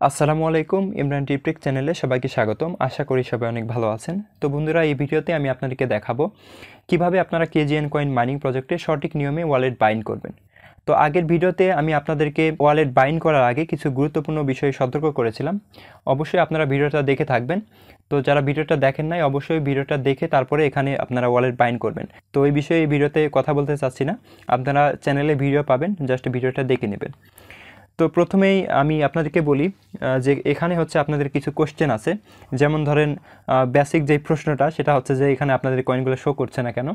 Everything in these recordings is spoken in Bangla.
আসসালামু আলাইকুম ইমরান টিউবটেক চ্যানেলে সবাইকে স্বাগতম। আশা করি সবাই অনেক ভালো আছেন। তো বন্ধুরা, এই ভিডিওতে আমি আপনাদেরকে দেখাবো কিভাবে আপনারা KZN কয়েন মাইনিং প্রজেক্টে সঠিক নিয়মে ওয়ালেট বাইন্ড করবেন। তো আগের ভিডিওতে আমি আপনাদেরকে ওয়ালেট বাইন্ড করার আগে কিছু গুরুত্বপূর্ণ বিষয়ে সতর্ক করেছিলাম। অবশ্যই আপনারা ভিডিওটা দেখে থাকবেন। তো যারা ভিডিওটা দেখেন নাই, অবশ্যই ভিডিওটা দেখে তারপরে এখানে আপনারা ওয়ালেট বাইন্ড করবেন। তো এই বিষয়ে এই ভিডিওতে কথা বলতে চাচ্ছি না, আপনারা চ্যানেলে ভিডিও পাবেন, জাস্ট ভিডিওটা দেখে নেবেন। তো প্রথমেই আমি আপনাদেরকে বলি যে এখানে হচ্ছে আপনাদের কিছু কোশ্চেন আছে। যেমন ধরেন বেসিক যেই প্রশ্নটা, সেটা হচ্ছে যে এখানে আপনাদের কয়েনগুলো শো করছে না কেন,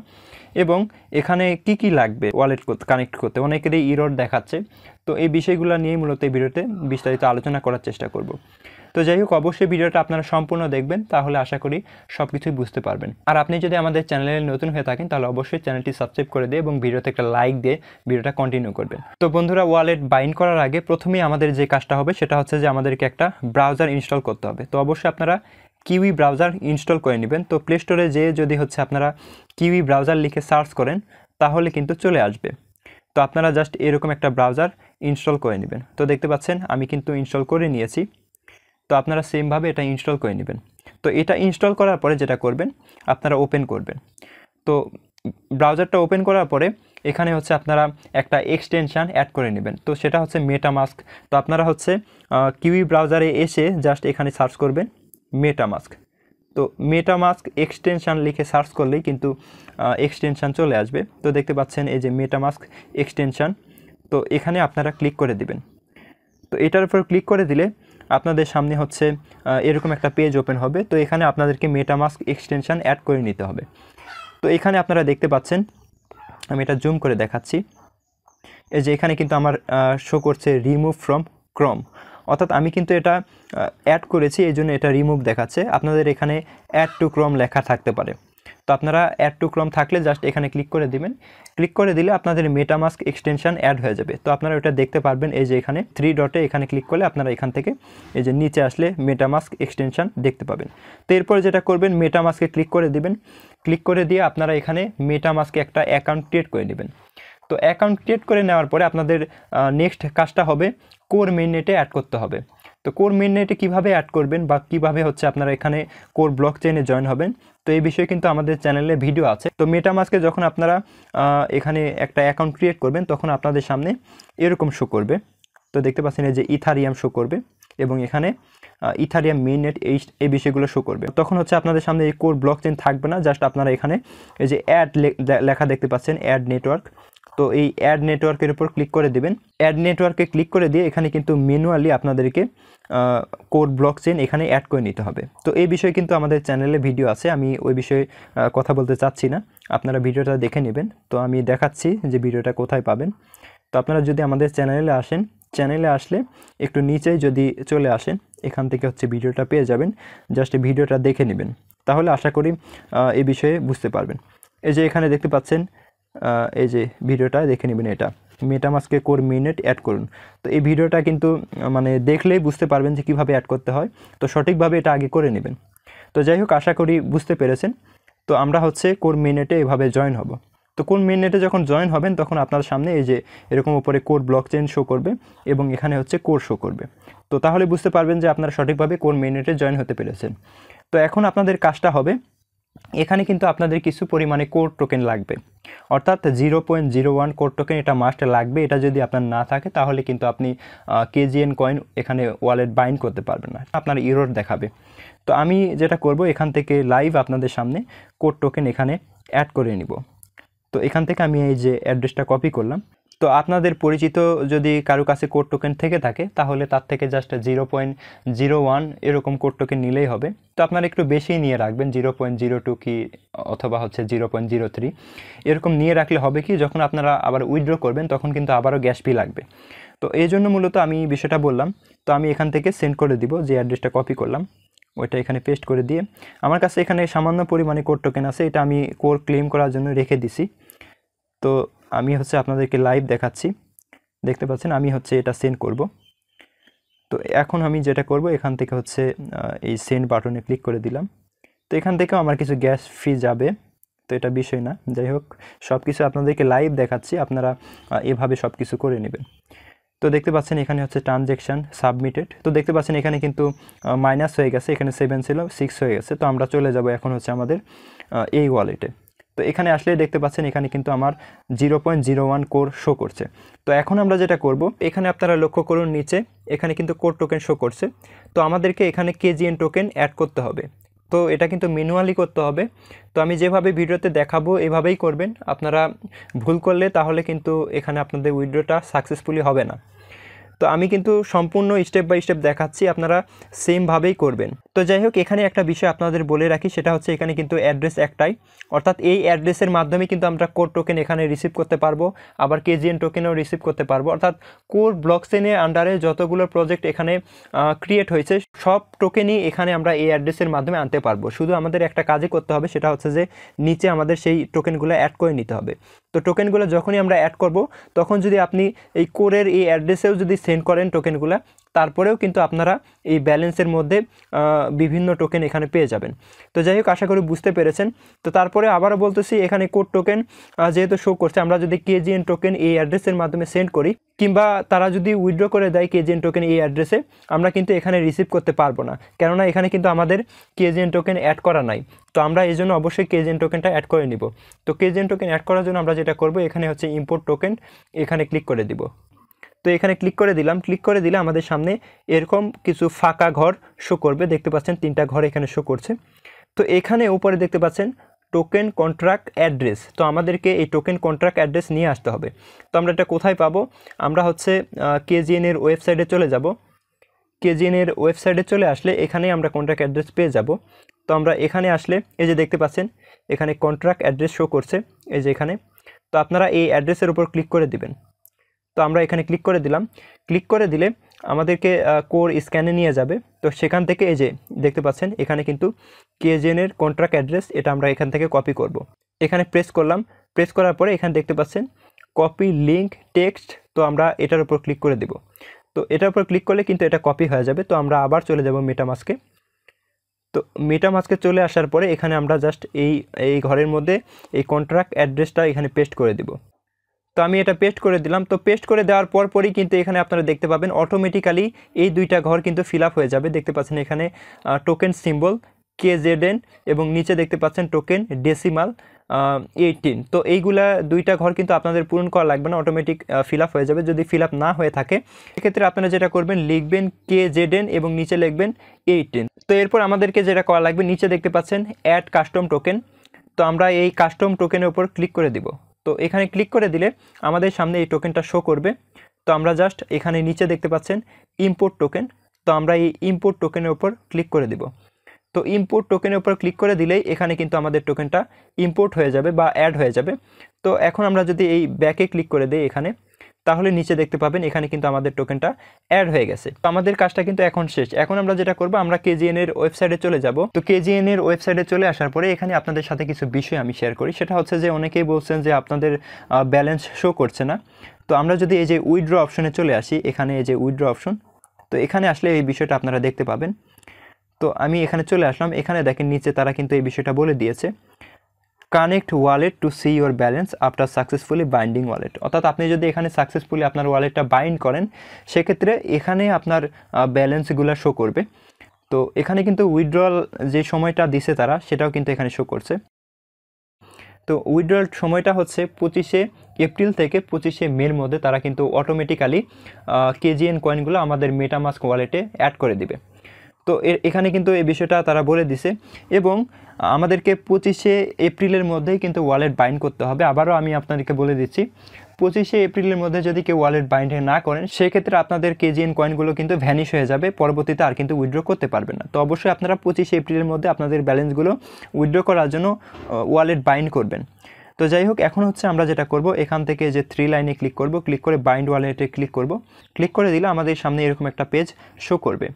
এবং এখানে কি কি লাগবে ওয়ালেট কানেক্ট করতে, অনেকেরই ইরর দেখাচ্ছে। তো এই বিষয়গুলো নিয়েই মূলত এই ভিডিওতে বিস্তারিত আলোচনা করার চেষ্টা করব। তো যাই হোক, অবশ্যই ভিডিওটা আপনারা সম্পূর্ণ দেখবেন, তাহলে আশা করি সব কিছুই বুঝতে পারবেন। আর আপনি যদি আমাদের চ্যানেলে নতুন হয়ে থাকেন, তাহলে অবশ্যই চ্যানেলটি সাবস্ক্রাইব করে দিয়ে এবং ভিডিওতে একটা লাইক দিয়ে ভিডিওটা কন্টিনিউ করবেন। তো বন্ধুরা, ওয়ালেট বাইন্ড করার আগে প্রথমেই আমাদের যে কাজটা হবে সেটা হচ্ছে যে আমাদেরকে একটা ব্রাউজার ইনস্টল করতে হবে। তো অবশ্যই আপনারা কিউই ব্রাউজার ইনস্টল করে নেবেন। তো প্লে স্টোরে যেয়ে যদি হচ্ছে আপনারা কিউই ব্রাউজার লিখে সার্চ করেন, তাহলে কিন্তু চলে আসবে। তো আপনারা জাস্ট এরকম একটা ব্রাউজার ইনস্টল করে নেবেন। তো দেখতে পাচ্ছেন আমি কিন্তু ইনস্টল করে নিয়েছি। তো আপনারা সেমভাবে এটা ইনস্টল করে নেবেন। তো এটা ইনস্টল করার পরে যেটা করবেন, আপনারা ওপেন করবেন। তো ব্রাউজারটা ওপেন করার পরে এখানে হচ্ছে আপনারা একটা এক্সটেনশান অ্যাড করে নেবেন। তো সেটা হচ্ছে মেটামাস্ক। তো আপনারা হচ্ছে কিউই ব্রাউজারে এসে জাস্ট এখানে সার্চ করবেন মেটামাস্ক। তো মেটামাস্ক এক্সটেনশান লিখে সার্চ করলেই কিন্তু এক্সটেনশান চলে আসবে। তো দেখতে পাচ্ছেন এই যে মেটামাস্ক এক্সটেনশান। তো এখানে আপনারা ক্লিক করে দিবেন। তো এটার উপর ক্লিক করে দিলে আপনাদের সামনে হচ্ছে এরকম একটা পেজ ওপেন হবে। তো এখানে আপনাদেরকে মেটামাস্ক এক্সটেনশান অ্যাড করে নিতে হবে। তো এখানে আপনারা দেখতে পাচ্ছেন, আমি এটা জুম করে দেখাচ্ছি, এই যে এখানে কিন্তু আমার শো করছে রিমুভ ফ্রম ক্রোম, অর্থাৎ আমি কিন্তু এটা অ্যাড করেছি, এই জন্য এটা রিমুভ দেখাচ্ছে। আপনাদের এখানে অ্যাড টু ক্রোম লেখা থাকতে পারে। তো আপনারা অ্যাড টু ক্রোম থাকলে জাস্ট এখানে ক্লিক করে দিবেন। ক্লিক করে দিলে আপনাদের মেটামাস্ক এক্সটেনশান অ্যাড হয়ে যাবে। তো আপনারা এটা দেখতে পারবেন, এই যে এখানে 3 ডটে এখানে ক্লিক করলে আপনারা এখান থেকে এই যে নিচে আসলে মেটামাস্ক এক্সটেনশান দেখতে পাবেন। তো এরপরে যেটা করবেন, মেটামাস্কে ক্লিক করে দিবেন। ক্লিক করে দিয়ে আপনারা এখানে মেটামাস্কে একটা অ্যাকাউন্ট ক্রিয়েট করে নেবেন। তো অ্যাকাউন্ট ক্রিয়েট করে নেওয়ার পরে আপনাদের নেক্সট কাজটা হবে কোর মেইননেটে অ্যাড করতে হবে। তো কোর মেইননেটে কীভাবে অ্যাড করবেন বা কীভাবে হচ্ছে আপনারা এখানে কোর ব্লক চেইনে জয়েন হবেন, তো এই বিষয়ে কিন্তু আমাদের চ্যানেলে ভিডিও আছে। তো মেটামাস্কে যখন আপনারা এখানে একটা অ্যাকাউন্ট ক্রিয়েট করবেন, তখন আপনাদের সামনে এরকম শো করবে। তো দেখতে পাচ্ছেন এই যে ইথারিয়াম শো করবে, এবং এখানে ইথারিয়াম মেইননেট এই বিষয়গুলো শো করবে। তখন হচ্ছে আপনাদের সামনে এই কোর ব্লক চেইন থাকবে না, জাস্ট আপনারা এখানে এই যে অ্যাড লেখা দেখতে পাচ্ছেন, অ্যাড নেটওয়ার্ক। তো এই অ্যাড নেটওয়ার্কের উপর ক্লিক করে দেবেন। অ্যাড নেটওয়ার্কে ক্লিক করে দিয়ে এখানে কিন্তু ম্যানুয়ালি আপনাদেরকে কোর ব্লক চেইন এখানে অ্যাড করে নিতে হবে। তো এই বিষয়ে কিন্তু আমাদের চ্যানেলে ভিডিও আছে, আমি ওই বিষয়ে কথা বলতে চাচ্ছি না, আপনারা ভিডিওটা দেখে নেবেন। তো আমি দেখাচ্ছি যে ভিডিওটা কোথায় পাবেন। তো আপনারা যদি আমাদের চ্যানেলে আসেন, চ্যানেলে আসলে একটু নিচেই যদি চলে আসেন, এখান থেকে হচ্ছে ভিডিওটা পেয়ে যাবেন। জাস্ট ভিডিওটা দেখে নেবেন, তাহলে আশা করি এই বিষয়ে বুঝতে পারবেন। এই যে এখানে দেখতে পাচ্ছেন, এই যে ভিডিওটা দেখে নেবেন, এটা মেটামাস্কে কোর মেইননেট অ্যাড করুন। তো এই ভিডিওটা কিন্তু মানে দেখলেই বুঝতে পারবেন যে কীভাবে অ্যাড করতে হয়। তো সঠিকভাবে এটা আগে করে নেবেন। তো যাই হোক, আশা করি বুঝতে পেরেছেন। তো আমরা হচ্ছে কোর মেইননেটে এভাবে জয়েন হব। তো কোর মেইননেটে যখন জয়েন হবেন, তখন আপনার সামনে এই যে এরকম উপরে কোর ব্লক চেইন শো করবে, এবং এখানে হচ্ছে কোর শো করবে। তো তাহলে বুঝতে পারবেন যে আপনারা সঠিকভাবে কোর মেইননেটে জয়েন হতে পেরেছেন। তো এখন আপনাদের কাজটা হবে, এখানে কিন্তু আপনাদের কিছু পরিমাণে কোর টোকেন লাগবে, অর্থাৎ 0.01 কোর টোকেন এটা মাস্ট লাগবে। এটা যদি আপনার না থাকে, তাহলে কিন্তু আপনি KZN কয়েন এখানে ওয়ালেট বাইন্ড করতে পারবেন না, আপনার ইরর দেখাবে। তো আমি যেটা করব, এখান থেকে লাইভ আপনাদের সামনে কোর টোকেন এখানে অ্যাড করে নিব। তো এখান থেকে আমি এই যে অ্যাড্রেসটা কপি করলাম। তো আপনাদের পরিচিত যদি কারো কাছে কোড টোকেন থেকে থাকে, তাহলে তার থেকে জাস্ট 0.01 এরকম কোড টোকেন নিলেই হবে। তো আপনারা একটু বেশি নিয়ে রাখবেন, 0.02 কি অথবা হচ্ছে 0.03 এরকম নিয়ে রাখলে হবে কি, যখন আপনারা আবার উইথড্র করবেন, তখন কিন্তু আবারও গ্যাস ফি লাগবে। তো এই জন্য মূলত আমি বিষয়টা বললাম। তো আমি এখান থেকে সেন্ড করে দিব, যে অ্যাড্রেসটা কপি করলাম ওইটা এখানে পেস্ট করে দিয়ে, আমার কাছে এখানে সামান্য পরিমাণে কোড টোকেন আছে, এটা আমি কোর ক্লেম করার জন্য রেখে দিছি। তো আমি হচ্ছে আপনাদেরকে লাইভ দেখাচ্ছি, দেখতে পাচ্ছেন আমি হচ্ছে এটা সেন্ড করব। তো এখন আমি যেটা করব, এখান থেকে হচ্ছে এই সেন্ড বাটনে ক্লিক করে দিলাম। তো এখান থেকেও আমার কিছু গ্যাস ফি যাবে, তো এটা বিষয় না। যাই হোক, সব কিছু আপনাদেরকে লাইভ দেখাচ্ছি, আপনারা এভাবে সব কিছু করে নেবেন। তো দেখতে পাচ্ছেন এখানে হচ্ছে ট্রানজ্যাকশান সাবমিটেড। তো দেখতে পাচ্ছেন এখানে কিন্তু মাইনাস হয়ে গেছে, এখানে 7 ছিল 6 হয়ে গেছে। তো আমরা চলে যাব এখন হচ্ছে আমাদের এই ওয়ালেটে। তো এখানে আসলে দেখতে পাচ্ছেন এখানে কিন্তু আমার 0.01 কোর শো করছে। তো এখন আমরা যেটা করব, এখানে আপনারা লক্ষ্য করুন নিচে এখানে কিন্তু কোর টোকেন শো করছে। তো আমাদেরকে এখানে KZN টোকেন অ্যাড করতে হবে। তো এটা কিন্তু ম্যানুয়ালি করতে হবে। তো আমি যেভাবে ভিডিওতে দেখাবো এভাবেই করবেন। আপনারা ভুল করলে তাহলে কিন্তু এখানে আপনাদের উইথড্রটা সাকসেসফুলি হবে না। তো আমি কিন্তু সম্পূর্ণ স্টেপ বাই স্টেপ দেখাচ্ছি, আপনারা সেমভাবেই করবেন। তো যাই হোক, এখানে একটা বিষয় আপনাদের বলে রাখি, সেটা হচ্ছে এখানে কিন্তু অ্যাড্রেস একটাই, অর্থাৎ এই অ্যাড্রেসের মাধ্যমে কিন্তু আমরা কোর টোকেন এখানে রিসিভ করতে পারবো, আবার KZN টোকেনও রিসিভ করতে পারবো। অর্থাৎ কোর ব্লকচেনের আন্ডারে যতগুলো প্রজেক্ট এখানে ক্রিয়েট হয়েছে সব টোকেনই এখানে আমরা এই অ্যাড্রেসের মাধ্যমে আনতে পারবো। শুধু আমাদের একটা কাজই করতে হবে, সেটা হচ্ছে যে নিচে আমাদের সেই টোকেনগুলো অ্যাড করে নিতে হবে। তো টোকেনগুলো যখনই আমরা অ্যাড করব, তখন যদি আপনি এই কোরের এই অ্যাড্রেসেও যদি সেন্ড করেন টোকেনগুলো, তারপরেও কিন্তু আপনারা এই ব্যালেন্সের মধ্যে বিভিন্ন টোকেন এখানে পেয়ে যাবেন। তো যাই হোক, আশা করি বুঝতে পেরেছেন। তো তারপরে আবারও বলতেছি, এখানে কোড টোকেন যেহেতু শো করছে, আমরা যদি KZN টোকেন এই অ্যাড্রেসের মাধ্যমে সেন্ড করি, কিংবা তারা যদি উইথড্র করে দেয় KZN টোকেন এই অ্যাড্রেসে, আমরা কিন্তু এখানে রিসিভ করতে পারবো না, কেননা এখানে কিন্তু আমাদের KZN টোকেন অ্যাড করা নাই। তো আমরা এই জন্য অবশ্যই KZN টোকেনটা অ্যাড করে নিব। তো KZN টোকেন অ্যাড করার জন্য আমরা যেটা করব, এখানে হচ্ছে ইম্পোর্ট টোকেন, এখানে ক্লিক করে দিব। তো এখানে ক্লিক করে দিলাম। ক্লিক করে দিলে আমাদের সামনে এরকম কিছু ফাঁকা ঘর শো করবে। দেখতে পাচ্ছেন 3টা ঘর এখানে শো করছে। তো এখানে উপরে দেখতে পাচ্ছেন টোকেন কন্ট্রাক্ট অ্যাড্রেস। তো আমাদেরকে এই টোকেন কন্ট্রাক্ট অ্যাড্রেস নিয়ে আসতে হবে। তো আমরা এটা কোথায় পাবো? আমরা হচ্ছে KZN এর ওয়েবসাইটে চলে যাব। KZN এর ওয়েবসাইটে চলে আসলে এখানে আমরা কন্ট্রাক্ট অ্যাড্রেস পেয়ে যাব। তো আমরা এখানে আসলে এই যে দেখতে পাচ্ছেন এখানে কন্ট্রাক্ট অ্যাড্রেস শো করছে, এই যে এখানে। তো আপনারা এই অ্যাড্রেসের উপর ক্লিক করে দিবেন। তো আমরা এখানে ক্লিক করে দিলাম। ক্লিক করে দিলে আমাদেরকে কোর স্ক্যানে নিয়ে যাবে। তো সেখান থেকে এই যে দেখতে পাচ্ছেন এখানে কিন্তু KZN এর কন্ট্রাক্ট অ্যাড্রেস, এটা আমরা এখান থেকে কপি করব। এখানে প্রেস করলাম। প্রেস করার পরে এখানে দেখতে পাচ্ছেন কপি লিঙ্ক টেক্সট। তো আমরা এটার উপর ক্লিক করে দেব। তো এটার উপর ক্লিক করলে কিন্তু এটা কপি হয়ে যাবে। তো আমরা আবার চলে যাব মেটামাস্কে। তো মেটামাস্কে চলে আসার পরে এখানে আমরা জাস্ট এই ঘরের মধ্যে এই কন্ট্রাক্ট অ্যাড্রেসটা এখানে পেস্ট করে দিব। তো আমি এটা পেস্ট করে দিলাম। তো পেস্ট করে দেওয়ার পরই কিন্তু এখানে আপনারা দেখতে পাবেন অটোমেটিক্যালি এই 2টা ঘর কিন্তু ফিল আপ হয়ে যাবে। দেখতে পাচ্ছেন এখানে টোকেন সিম্বল KZN এবং নিচে দেখতে পাচ্ছেন টোকেন ডেসিমাল 18। তো এইগুলা 2টা ঘর কিন্তু আপনাদের পূরণ করা লাগবে না, অটোমেটিক ফিল আপ হয়ে যাবে। যদি ফিল আপ না হয়ে থাকে সেক্ষেত্রে আপনারা যেটা করবেন, লিখবেন KZN এবং নিচে লিখবেন 18। তো এরপর আমাদেরকে যেটা করা লাগবে, নিচে দেখতে পাচ্ছেন অ্যাড কাস্টম টোকেন। তো আমরা এই কাস্টম টোকেনের উপর ক্লিক করে দিব। তো এখানে ক্লিক করে দিলে আমাদের সামনে এই টোকেনটা শো করবে। তো আমরা জাস্ট এখানে নিচে দেখতে পাচ্ছেন ইম্পোর্ট টোকেন। তো আমরা এই ইম্পোর্ট টোকেনের উপর ক্লিক করে দিব। তো ইম্পোর্ট টোকেনের উপর ক্লিক করে দিলেই এখানে কিন্তু আমাদের টোকেনটা ইম্পোর্ট হয়ে যাবে বা অ্যাড হয়ে যাবে। তো এখন আমরা যদি এই ব্যাকে ক্লিক করে দিই এখানে, তাহলে নিচে দেখতে পাবেন এখানে কিন্তু আমাদের টোকেনটা অ্যাড হয়ে গেছে। তো আমাদের কাজটা কিন্তু এখন শেষ। এখন আমরা যেটা করব, আমরা KZN এর ওয়েবসাইটে চলে যাব। তো KZN এর ওয়েবসাইটে চলে আসার পরে এখানে আপনাদের সাথে কিছু বিষয় আমি শেয়ার করি। সেটা হচ্ছে যে অনেকেই বলছেন যে আপনাদের ব্যালেন্স শো করছে না। তো আমরা যদি এই যে উইথড্র অপশনে চলে আসি, এখানে এই যে উইথড্র অপশন, তো এখানে আসলে এই বিষয়টা আপনারা দেখতে পাবেন। তো আমি এখানে চলে আসলাম। এখানে দেখেন নিচে তারা কিন্তু এই বিষয়টা বলে দিয়েছে, connect wallet to see your balance after successfully binding wallet. অর্থাৎ আপনি যদি এখানে সাকসেসফুলি আপনার ওয়ালেটটা বাইন্ড করেন, সেক্ষেত্রে এখানে আপনার ব্যালেন্সগুলো শো করবে। তো এখানে কিন্তু উইথড্রয়াল যে সময়টা দিছে তারা, সেটাও কিন্তু এখানে শো করছে। তো উইথড্রয়াল সময়টা হচ্ছে 25শে এপ্রিল থেকে 25শে মের মধ্যে তারা কিন্তু অটোমেটিক্যালি KZN কয়েনগুলো আমাদের মেটামাস্ক ওয়ালেটে অ্যাড করে দিবে। তো এখানে কিন্তু এই বিষয়টা তারা বলে দিছে এবং আমাদেরকে 25শে এপ্রিলের মধ্যেই কিন্তু ওয়ালেট বাইন্ড করতে হবে। আবারও আমি আপনাদেরকে বলে দিচ্ছি, 25শে এপ্রিলের মধ্যে যদি কেউ ওয়ালেট বাইন্ড না করেন, সেক্ষেত্রে আপনাদের KZN কয়েনগুলো কিন্তু ভ্যানিশ হয়ে যাবে, পরবর্তীতে আর কিন্তু উইথড্র করতে পারবেন না। তো অবশ্যই আপনারা 25শে এপ্রিলের মধ্যে আপনাদের ব্যালেন্সগুলো উইথড্র করার জন্য ওয়ালেট বাইন্ড করবেন। তো যাই হোক, এখন হচ্ছে আমরা যেটা করব, এখান থেকে যে 3 লাইনে ক্লিক করব, ক্লিক করে বাইন্ড ওয়ালেটে ক্লিক করব। ক্লিক করে দিলে আমাদের সামনে এরকম একটা পেজ শো করবে।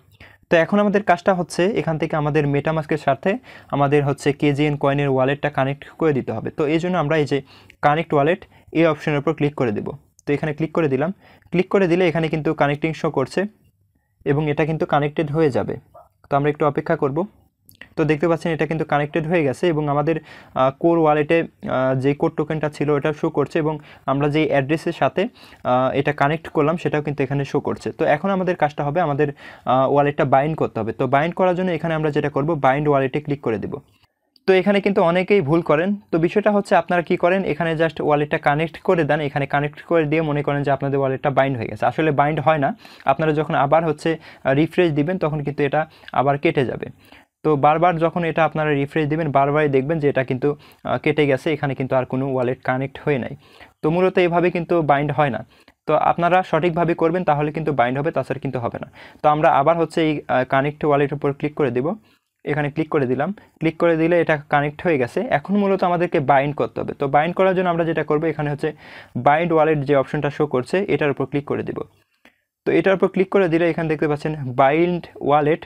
তো এখন আমাদের কাজটা হচ্ছে এখান থেকে আমাদের মেটামাস্কের সাথে আমাদের হচ্ছে KZN কয়েনের ওয়ালেটটা কানেক্ট করে দিতে হবে। তো এই জন্য আমরা এই যে কানেক্ট ওয়ালেট এই অপশনের উপর ক্লিক করে দেব। তো এখানে ক্লিক করে দিলাম। ক্লিক করে দিলে এখানে কিন্তু কানেক্টিং শো করছে এবং এটা কিন্তু কানেক্টেড হয়ে যাবে। তো আমরা একটু অপেক্ষা করব। তো দেখতে পাচ্ছেন এটা কিন্তু কানেক্টেড হয়ে গেছে এবং আমাদের কোর ওয়ালেটে যে কোড টোকেনটা ছিল ওটা শো করছে এবং আমরা যে অ্যাড্রেসের সাথে এটা কানেক্ট করলাম সেটাও কিন্তু এখানে শো করছে। তো এখন আমাদের কাজটা হবে আমাদের ওয়ালেটটা বাইন্ড করতে হবে। তো বাইন্ড করার জন্য এখানে আমরা যেটা করব বাইন্ড ওয়ালেটে ক্লিক করে দেব। তো এখানে কিন্তু অনেকেই ভুল করেন। তো বিষয়টা হচ্ছে আপনারা কি করেন, এখানে জাস্ট ওয়ালেটটা কানেক্ট করে দেন, এখানে কানেক্ট করে দিয়ে মনে করেন যে আপনাদের ওয়ালেটটা বাইন্ড হয়ে গেছে। আসলে বাইন্ড হয় না, আপনারা যখন আবার হচ্ছে রিফ্রেশ দিবেন তখন কিন্তু এটা আবার কেটে যাবে। তো বারবার যখন এটা আপনারা রিফ্রেশ দিবেন বারবারই দেখবেন যে এটা কিন্তু কেটে গেছে, এখানে কিন্তু আর কোনো ওয়ালেট কানেক্ট হয়ে নাই। তো মূলত এইভাবে কিন্তু বাইন্ড হয় না। তো আপনারা সঠিকভাবে করবেন তাহলে কিন্তু বাইন্ড হবে, তাছাড়া কিন্তু হবে না। তো আমরা আবার হচ্ছে এই কানেক্ট ওয়ালেটের উপর ক্লিক করে দেব। এখানে ক্লিক করে দিলাম, ক্লিক করে দিলে এটা কানেক্ট হয়ে গেছে। এখন মূলত আমাদেরকে বাইন্ড করতে হবে। তো বাইন্ড করার জন্য আমরা যেটা করব, এখানে হচ্ছে বাইন্ড ওয়ালেট যে অপশনটা শো করছে এটার উপর ক্লিক করে দেব। তো এটার উপর ক্লিক করে দিলে এখানে দেখতে পাচ্ছেন বাইন্ড ওয়ালেট।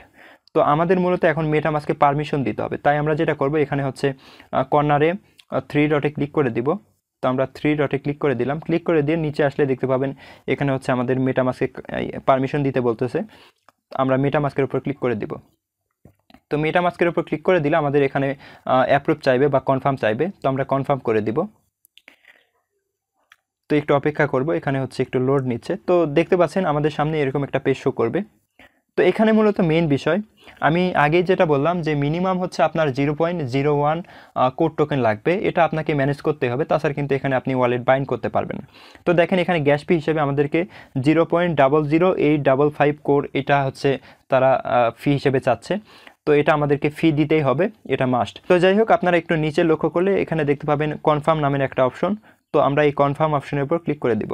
তো আমাদের মূলত এখন মেটামাস্কে পারমিশন দিতে হবে। তাই আমরা যেটা করব, এখানে হচ্ছে কর্নারে 3 ডটে ক্লিক করে দিব। তো আমরা 3 ডটে ক্লিক করে দিলাম। ক্লিক করে দিয়ে নিচে আসলে দেখতে পাবেন এখানে হচ্ছে আমাদের মেটামাস্কে পারমিশন দিতে বলতেছে। আমরা মেটামাস্কের উপর ক্লিক করে দিব। তো মেটামাস্কের উপর ক্লিক করে দিলে আমাদের এখানে অ্যাপ্রুভ চাইবে বা কনফার্ম চাইবে। তো আমরা কনফার্ম করে দিব। তো একটু অপেক্ষা করব, এখানে হচ্ছে একটু লোড নিচ্ছে। তো দেখতে পাচ্ছেন আমাদের সামনে এরকম একটা পেজ শো করবে। তো এখানে মূলত মেইন বিষয় আমি আগেই যেটা বললাম যে মিনিমাম হচ্ছে আপনার 0.01 কোড টোকেন লাগবে, এটা আপনাকে ম্যানেজ করতে হবে, তাছাড়া কিন্তু এখানে আপনি ওয়ালেট বাইন্ড করতে পারবেন না। তো দেখেন এখানে গ্যাস ফি হিসেবে আমাদেরকে 0.00855 কোড এটা হচ্ছে তারা ফি হিসেবে চাচ্ছে। তো এটা আমাদেরকে ফি দিতেই হবে, এটা মাস্ট। তো যাই হোক, আপনারা একটু নিচে লক্ষ্য করলে এখানে দেখতে পাবেন কনফার্ম নামের একটা অপশন। তো আমরা এই কনফার্ম অপশনের উপর ক্লিক করে দিব।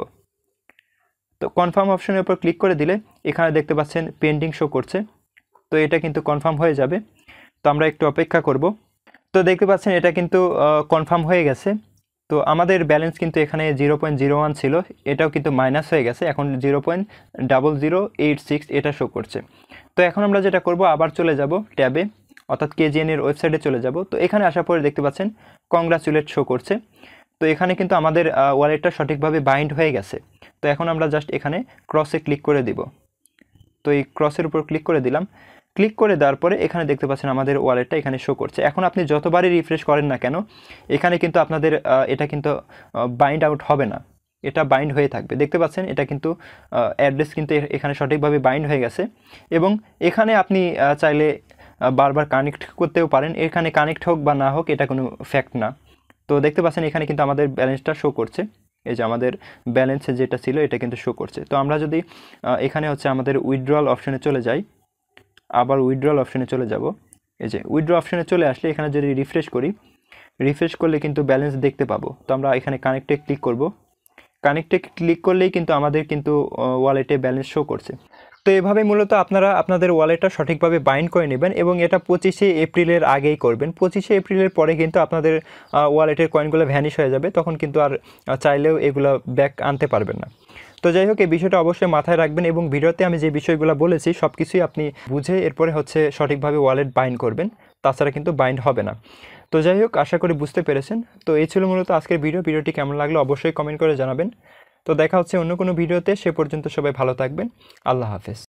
তো কনফার্ম অপশনের উপর ক্লিক করে দিলে এখানে দেখতে পাচ্ছেন পেন্ডিং শো করছে। তো এটা কিন্তু কনফার্ম হয়ে যাবে। তো আমরা একটু অপেক্ষা করব। তো দেখতে পাচ্ছেন এটা কিন্তু কনফার্ম হয়ে গেছে। তো আমাদের ব্যালেন্স কিন্তু এখানে 0.01 ছিল, এটাও কিন্তু মাইনাস হয়ে গেছে, এখন 0.0086 এটা শো করছে। তো এখন আমরা যেটা করব, আবার চলে যাব ট্যাবে, অর্থাৎ KZN এর ওয়েবসাইটে চলে যাব। তো এখানে আসার পরে দেখতে পাচ্ছেন কংগ্রাচুলেট শো করছে। তো এখানে কিন্তু আমাদের ওয়ালেটটা সঠিকভাবে বাইন্ড হয়ে গেছে। তো এখন আমরা জাস্ট এখানে ক্রসে ক্লিক করে দিব। তো এই ক্রসের উপর ক্লিক করে দিলাম। ক্লিক করে দেওয়ার পরে এখানে দেখতে পাচ্ছেন আমাদের ওয়ালেটটা এখানে শো করছে। এখন আপনি যতবারই রিফ্রেশ করেন না কেন এখানে কিন্তু আপনাদের এটা কিন্তু বাইন্ড আউট হবে না, এটা বাইন্ড হয়ে থাকবে। দেখতে পাচ্ছেন এটা কিন্তু অ্যাড্রেস কিন্তু এখানে সঠিকভাবে বাইন্ড হয়ে গেছে এবং এখানে আপনি চাইলে বারবার কানেক্ট করতেও পারেন। এখানে কানেক্ট হোক বা না হোক এটা কোনো ফ্যাক্ট না। তো দেখতে পাচ্ছেন এখানে কিন্তু আমাদের ব্যালেন্সটা শো করছে, এই যে আমাদের ব্যালেন্সে যেটা ছিল এটা কিন্তু শো করছে। তো আমরা যদি এখানে হচ্ছে আমাদের উইথড্রয়াল অপশনে চলে যাই, আবার উইথড্রয়াল অপশনে চলে যাব। এই যে উইথড্র অপশনে চলে আসলে এখানে যদি রিফ্রেশ করি, রিফ্রেশ করলে কিন্তু ব্যালেন্স দেখতে পাবো। তো আমরা এখানে কানেক্টে ক্লিক করব। কানেক্টে ক্লিক করলেই কিন্তু আমাদের কিন্তু ওয়ালেটে ব্যালেন্স শো করছে। তো এভাবে মূলত আপনারা আপনাদের ওয়ালেটটা সঠিকভাবে বাইন্ড করে নেবেন এবং এটা 25শে এপ্রিলের আগেই করবেন। 25শে এপ্রিলের পরে কিন্তু আপনাদের ওয়ালেটের কয়েনগুলো ভ্যানিশ হয়ে যাবে, তখন কিন্তু আর চাইলেও এগুলো ব্যাক আনতে পারবেন না। তো যাই হোক, এই বিষয়টা অবশ্যই মাথায় রাখবেন এবং ভিডিওতে আমি যে বিষয়গুলো বলেছি সব কিছুই আপনি বুঝে এরপরে হচ্ছে সঠিকভাবে ওয়ালেট বাইন্ড করবেন, তাছাড়া কিন্তু বাইন্ড হবে না। তো যাই হোক, আশা করি বুঝতে পেরেছেন। তো এই ছিল মূলত আজকের ভিডিওটি কেমন লাগলো অবশ্যই কমেন্ট করে জানাবেন। তো দেখা হচ্ছে অন্য কোনো ভিডিওতে, সে পর্যন্ত সবাই ভালো থাকবেন। আল্লাহ হাফেজ।